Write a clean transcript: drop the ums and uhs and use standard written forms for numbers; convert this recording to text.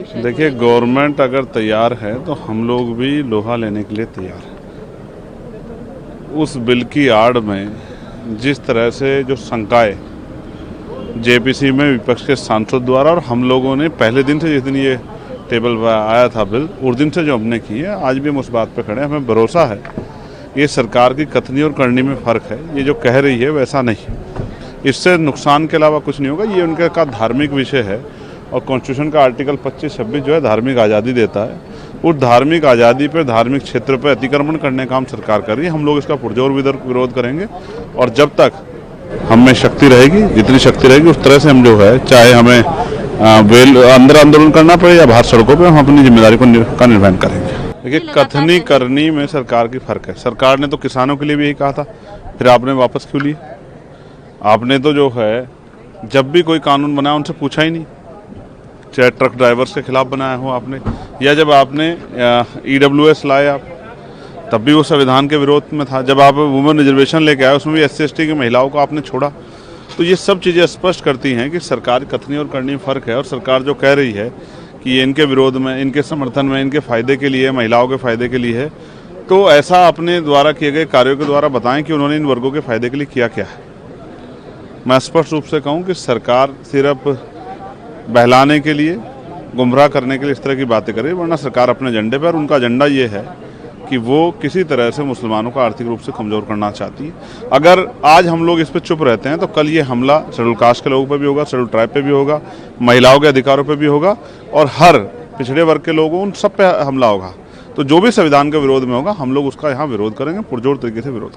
विषय? देखिए, गवर्नमेंट अगर तैयार है तो हम लोग भी लोहा लेने के लिए तैयार हैं। उस बिल की आड़ में जिस तरह से जो शंकाएं जेपीसी में विपक्ष के सांसद द्वारा और हम लोगों ने पहले दिन से, जिस दिन ये टेबल पर आया था बिल, उस दिन से जो हमने की है, आज भी हम उस बात पर खड़े हैं। हमें भरोसा है ये सरकार की कथनी और करनी में फ़र्क है। ये जो कह रही है वैसा नहीं, इससे नुकसान के अलावा कुछ नहीं होगा। ये उनके का धार्मिक विषय है और कॉन्स्टिट्यूशन का आर्टिकल 25-26 जो है धार्मिक आज़ादी देता है। उस धार्मिक आज़ादी पर, धार्मिक क्षेत्र पर अतिक्रमण करने का काम सरकार कर रही है। हम लोग इसका पुरजोर विरोध करेंगे और जब तक हम में शक्ति रहेगी, जितनी शक्ति रहेगी उस तरह से हम जो है, चाहे हमें अंदर आंदोलन करना पड़े या बाहर सड़कों पे, हम अपनी जिम्मेदारी का निर्वहन करेंगे। देखिए, कथनी करनी में सरकार की फर्क है। सरकार ने तो किसानों के लिए भी यही कहा था, फिर आपने वापस क्यों लिया? आपने तो जो है, जब भी कोई कानून बनाया उनसे पूछा ही नहीं, चाहे ट्रक ड्राइवर्स के खिलाफ बनाया हो आपने, या जब आपने EWS लाए आप, तब भी वो संविधान के विरोध में था। जब आप वुमेन रिजर्वेशन लेके आए, उसमें भी SC/ST की महिलाओं को आपने छोड़ा। तो ये सब चीज़ें स्पष्ट करती हैं कि सरकार कथनी और करनी में फ़र्क है। और सरकार जो कह रही है कि ये इनके विरोध में, इनके समर्थन में, इनके फ़ायदे के लिए, महिलाओं के फ़ायदे के लिए है, तो ऐसा अपने द्वारा किए गए कार्यों के द्वारा बताएं कि उन्होंने इन वर्गों के फ़ायदे के लिए किया क्या है। मैं स्पष्ट रूप से कहूँ कि सरकार सिर्फ बहलाने के लिए, गुमराह करने के लिए इस तरह की बातें करे, वरना सरकार अपने एजेंडे पर, उनका एजेंडा ये है कि वो किसी तरह से मुसलमानों को आर्थिक रूप से कमज़ोर करना चाहती है। अगर आज हम लोग इस पर चुप रहते हैं तो कल ये हमला शेड्यूल कास्ट के लोगों पर भी होगा, शेड्यूल ट्राइब पे भी होगा, महिलाओं के अधिकारों पे भी होगा और हर पिछड़े वर्ग के लोगों, उन सब पे हमला होगा। तो जो भी संविधान के विरोध में होगा, हम लोग उसका यहाँ विरोध करेंगे, पुरजोर तरीके से विरोध करेंगे।